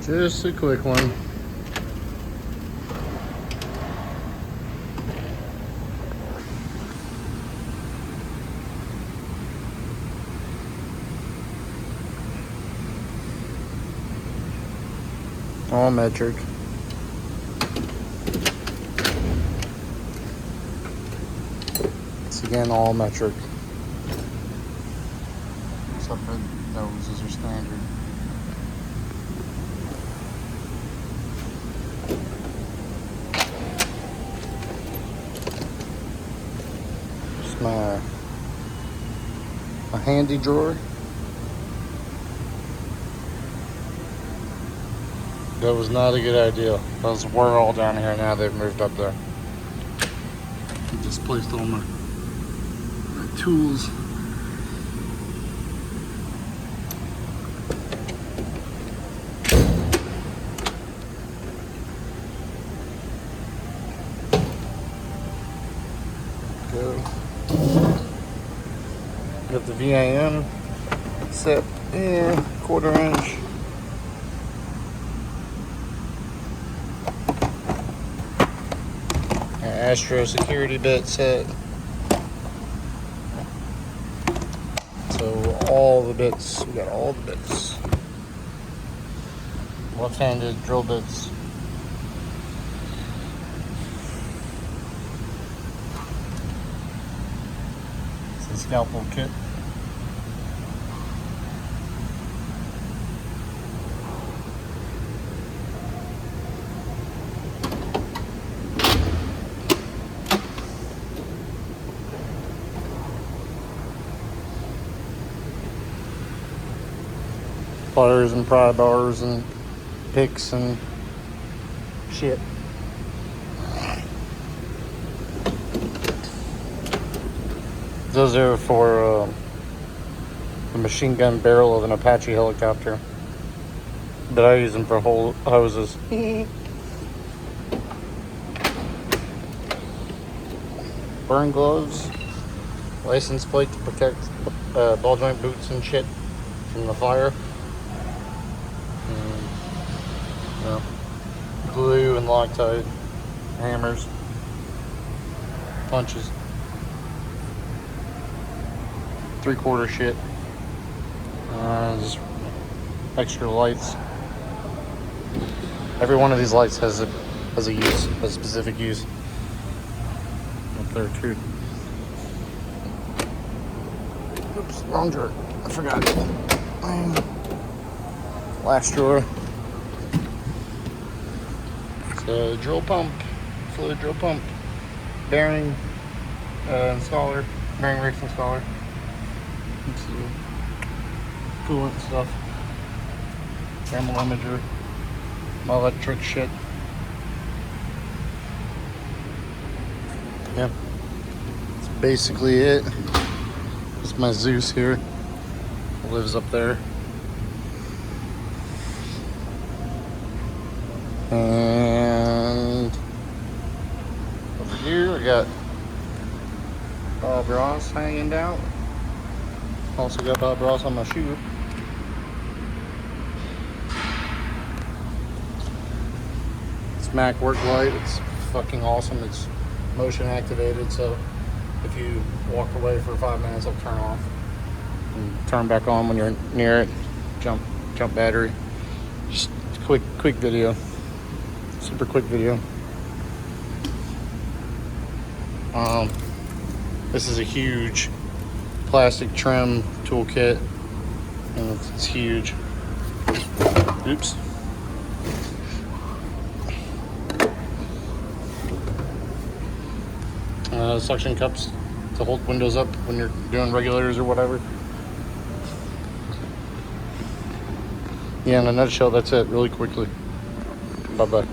Just a quick one. All metric. It's again all metric. Except for those are standard. Just my handy drawer. That was not a good idea. Those were all down here. Now they've moved up there. I just placed all my tools. Go. Got the VAM set in 1/4 inch. Astro security bit set. So all the bits, we got all the bits. Left-handed drill bits. It's a scalpel kit. Pliers and pry bars and picks and shit. Those are for the machine gun barrel of an Apache helicopter, but I use them for hoses. Burn gloves, license plate to protect ball joint boots and shit from the fire. Glue and Loctite, hammers, punches, 3/4 shit, just extra lights. Every one of these lights has a use, a specific use. Up there too. Oops, wrong drawer. I forgot. Last drawer. Drill pump, fluid drill pump, bearing installer, bearing race installer, coolant stuff, thermal imager, my electric shit. Yeah, that's basically it. It's my Zeus here, lives up there. And over here I got Bob Ross hanging down. Also got Bob Ross on my shoe. It's Mac work light. It's fucking awesome. It's motion activated, so if you walk away for 5 minutes, it'll turn off and turn back on when you're near it. Jump battery. Just quick video. Super quick video. This is a huge plastic trim toolkit, and it's huge. Oops. Suction cups to hold windows up when you're doing regulators or whatever. Yeah, in a nutshell, that's it. Really quickly. Bye-bye.